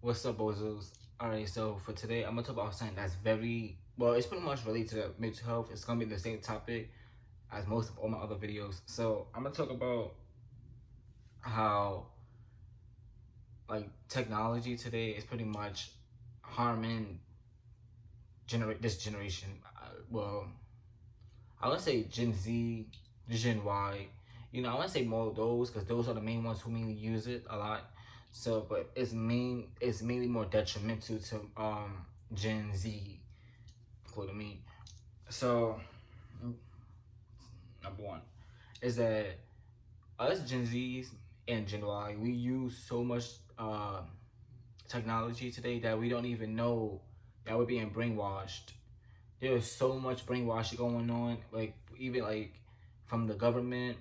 What's up, bozos? Alright, so for today, I'm gonna talk about something that's very well. It's pretty much related to mental health. It's gonna be the same topic as most of all my other videos. So I'm gonna talk about how technology today is pretty much harming this generation. Well, I would say Gen Z, Gen Y. I want to say more of those because those are the main ones who mainly use it a lot. So, but it's mainly more detrimental to Gen Z, including me. So, number one is that us Gen Zs and Gen Y, we use so much technology today that we don't even know that we're being brainwashed. There's so much brainwashing going on, even from the government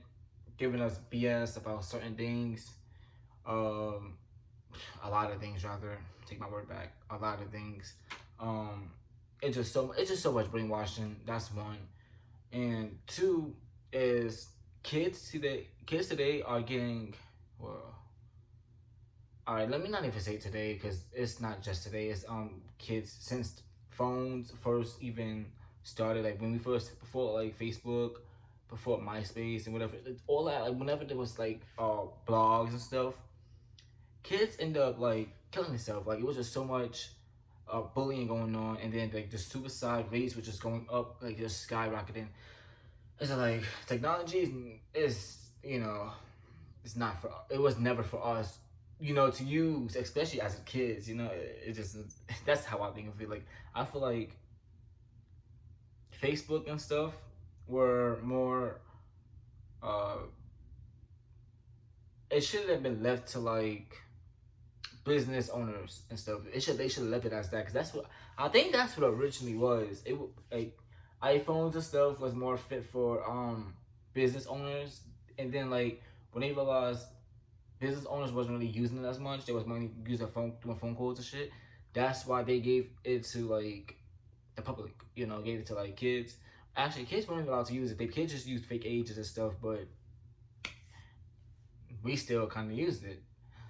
giving us BS about certain things. A lot of things, rather. Take my word back. A lot of things. It's just so much brainwashing. That's one. And two is kids today are getting, well, all right, let me not even say today because it's not just today. It's kids since phones first even started, like when we first before like Facebook, before MySpace and whatever, all that. Like whenever there was blogs and stuff, kids end up like killing themselves. Like it was just so much bullying going on, and then like the suicide rates were just going up, like just skyrocketing. It's like technology is it's not for, it was never for us to use, especially as kids. It just, that's how I think of it. Like I feel like Facebook and stuff were more it should have been left to like business owners and stuff. They should have left it as that, because that's what I think that's what originally was. It like iPhones and stuff was more fit for business owners, and then like when they realized business owners wasn't really using it as much, they was mainly using doing phone calls and shit. That's why they gave it to like the public, gave it to like kids. Actually, kids weren't allowed to use it. They kids just used fake ages and stuff, but we still kind of used it.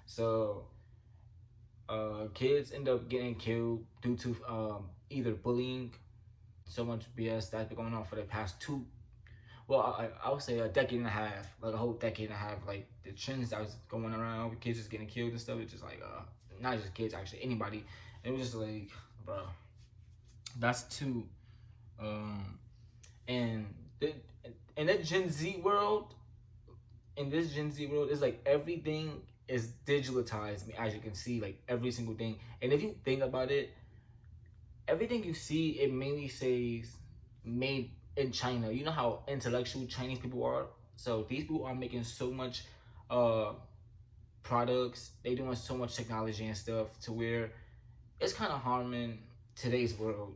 So kids end up getting killed due to either bullying. So much BS that's been going on for the past I would say a decade and a half, like a whole decade and a half. Like the trends that was going around with kids just getting killed and stuff. It's just like not just kids, actually anybody. It was just like, bro, that's too. And in that Gen Z world, in this Gen Z world, it's like everything is digitalized, as you can see, like every single thing. And if you think about it, everything you see, it mainly says made in China. You know how intellectual Chinese people are? So these people are making so much products, they doing so much technology and stuff to where it's kind of harming today's world.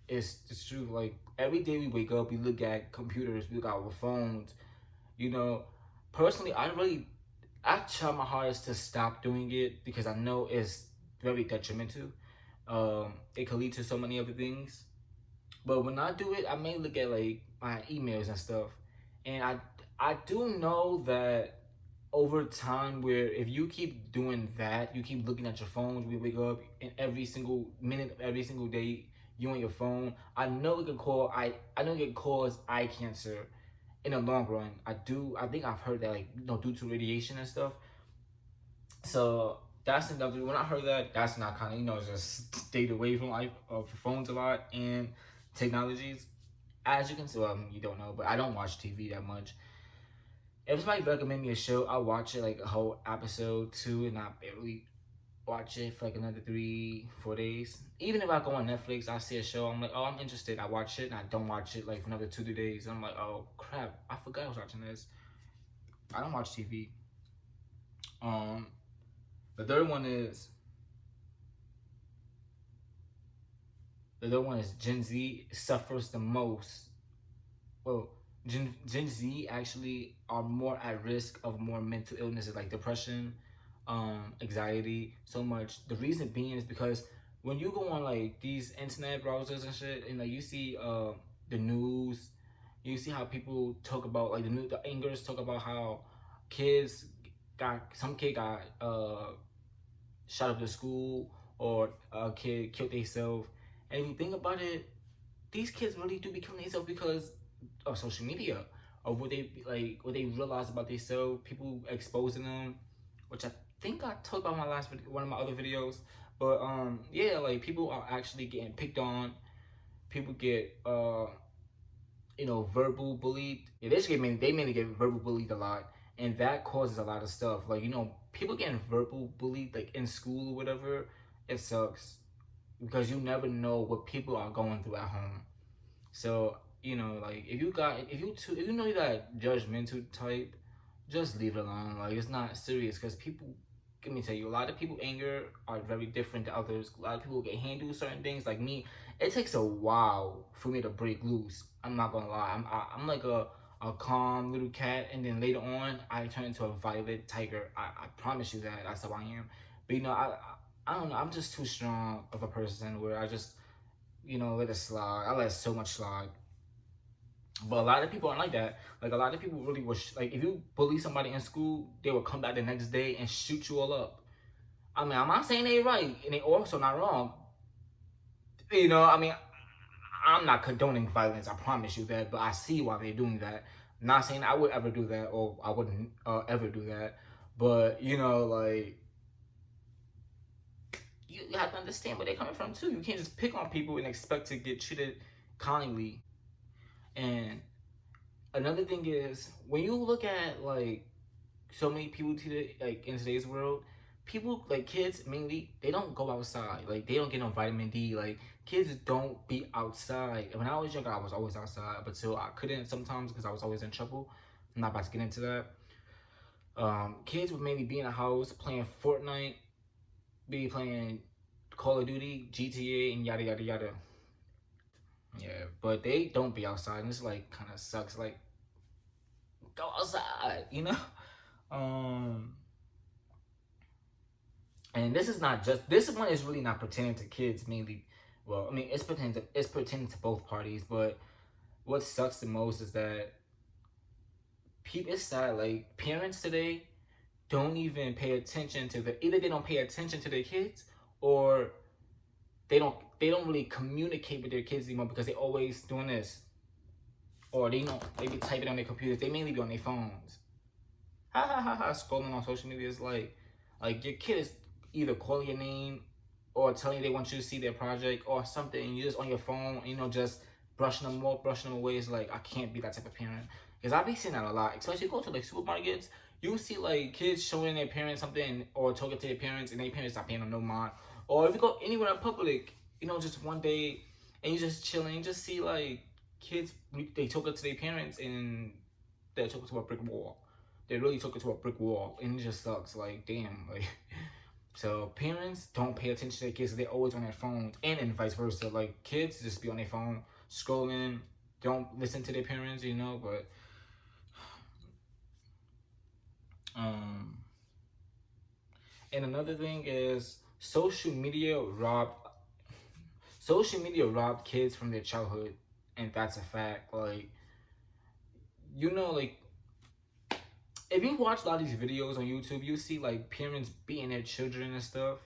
It's true. Like every day we wake up, we look at computers, we look at our phones. Personally, I try my hardest to stop doing it because I know it's very detrimental. It could lead to so many other things. But when I do it, I may look at like my emails and stuff, and I do know that over time, where if you keep doing that, you keep looking at your phone, we wake up, and every single minute of every single day you on your phone, I know it can cause eye cancer in the long run. I think I've heard that, like, due to radiation and stuff. So that's another. When I heard that, that's not kind of just stayed away from phones a lot and technologies. As you can see, well, you don't know, but I don't watch TV that much. If somebody recommend me a show, I'll watch it like a whole episode, two, and I barely watch it for like another 3-4 days. Even if I go on Netflix, I see a show, I'm like, oh, I'm interested. I watch it, and I don't watch it like for another 2-3 days. I'm like, oh crap, I forgot I was watching this. I don't watch TV. The third one is Gen Z suffers the most. Well, Gen Z actually are more at risk of more mental illnesses like depression, anxiety, so much. The reason being is because when you go on like these internet browsers and shit, and like you see the news, you see how people talk about like the angers talk about how some kid got shot up the school or a kid killed themselves. And if you think about it, these kids really do be killing themselves because of social media, of what they like, what they realize about themselves, people exposing them, which I think I talked about in my last video, one of my other videos. But yeah, like people are actually getting picked on. People get verbal bullied. Yeah, they mainly get verbal bullied a lot, and that causes a lot of stuff. Like people getting verbal bullied like in school or whatever. It sucks because you never know what people are going through at home. So like if you know you're that judgmental type, just leave it alone. Like it's not serious because people. Let me tell you, a lot of people anger are very different to others. A lot of people can handle certain things. Like me, it takes a while for me to break loose. I'm not gonna lie. I'm like a calm little cat, and then later on, I turn into a violent tiger. I promise you that. That's how I am. But I don't know. I'm just too strong of a person where I just let it slide. I let so much slide. But a lot of people aren't like that. Like a lot of people really wish, like if you bully somebody in school, they will come back the next day and shoot you all up. I mean, I'm not saying they right and they also not wrong. I mean, I'm not condoning violence. I promise you that. But I see why they're doing that. Not saying I would ever do that or I wouldn't ever do that. But like you have to understand where they're coming from too. You can't just pick on people and expect to get treated kindly. And another thing is when you look at like so many people today, like in today's world, people like kids mainly they don't go outside. Like they don't get no vitamin D. Like kids don't be outside. And when I was younger, I was always outside, but still I couldn't sometimes because I was always in trouble. I'm not about to get into that. Kids would mainly be in a house playing Fortnite, be playing Call of Duty, GTA, and yada yada yada. Yeah, but they don't be outside, and it's like kind of sucks. Like go outside. Um, and this one is really not pertaining to kids mainly. Well, I mean it's pertaining to both parties, but what sucks the most is that it's sad. Like parents today don't even pay attention to either they don't pay attention to their kids or they don't really communicate with their kids anymore because they always doing this or they be typing on their computers. They mainly be on their phones. Ha ha ha ha. Scrolling on social media is like your kid is either calling your name or telling you they want you to see their project or something, and you're just on your phone, just brushing them off, brushing them away. It's like I can't be that type of parent because I be seeing that a lot. Especially go to like supermarkets, you see like kids showing their parents something or talking to their parents, and their parents not paying them no mind. Or if you go anywhere in public, just one day and you just chilling, you just see like kids they talk to their parents and they're talking to a brick wall. They really took it to a brick wall, and it just sucks. Like, damn, like. So parents don't pay attention to their kids. They're always on their phones, and vice versa. Like kids just be on their phone, scrolling, don't listen to their parents, But and another thing is social media robbed kids from their childhood, and that's a fact. Like like if you watch a lot of these videos on YouTube, you see like parents beating their children and stuff.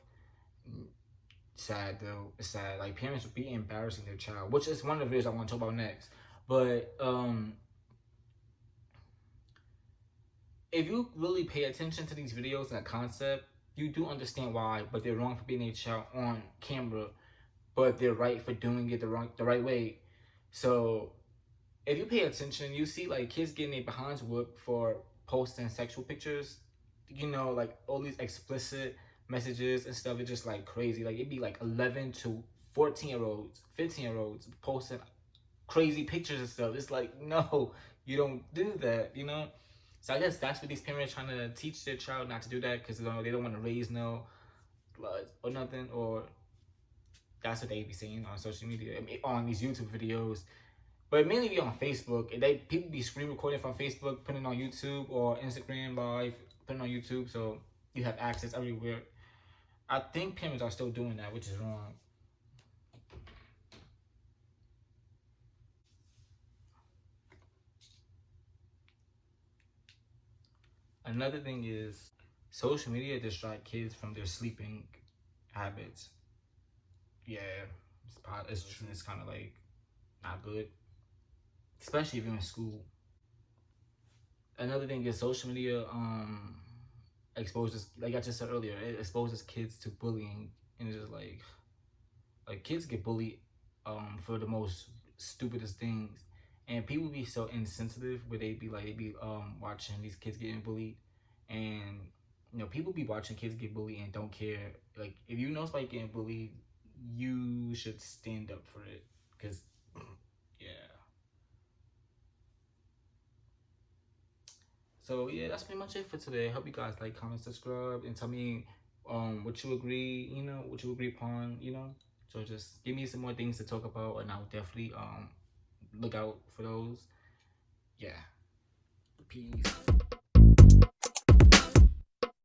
Sad though, it's sad. Like parents would be embarrassing their child, which is one of the videos I want to talk about next. But if you really pay attention to these videos and the concept, you do understand why. But they're wrong for beating their child on camera, but they're right for doing it the right way. So if you pay attention, you see like kids getting their behinds whooped for posting sexual pictures, like all these explicit messages and stuff. It's just like crazy. Like it'd be like 11 to 14-year-olds, 15-year-olds posting crazy pictures and stuff. It's like, no, you don't do that, So I guess that's what these parents trying to teach their child not to do that because they don't want to raise no blood or nothing, or that's what they be saying on social media, on these YouTube videos. But mainly be on Facebook, and people be screen recording from Facebook, putting it on YouTube or Instagram Live, putting it on YouTube, so you have access everywhere. I think parents are still doing that, which is wrong. Another thing is social media distract kids from their sleeping habits. Yeah, it's true. It's kind of like not good, especially if you're in school. Another thing is social media exposes, like I just said earlier, it exposes kids to bullying, and it's just like kids get bullied for the most stupidest things, and people be so insensitive where they be watching these kids getting bullied, and people be watching kids get bullied and don't care. Like if you know somebody getting bullied, you should stand up for it, because yeah. So yeah, that's pretty much it for today. I hope you guys like, comment, subscribe, and tell me what you agree, what you agree upon. So just give me some more things to talk about, and I'll definitely look out for those. Yeah. Peace.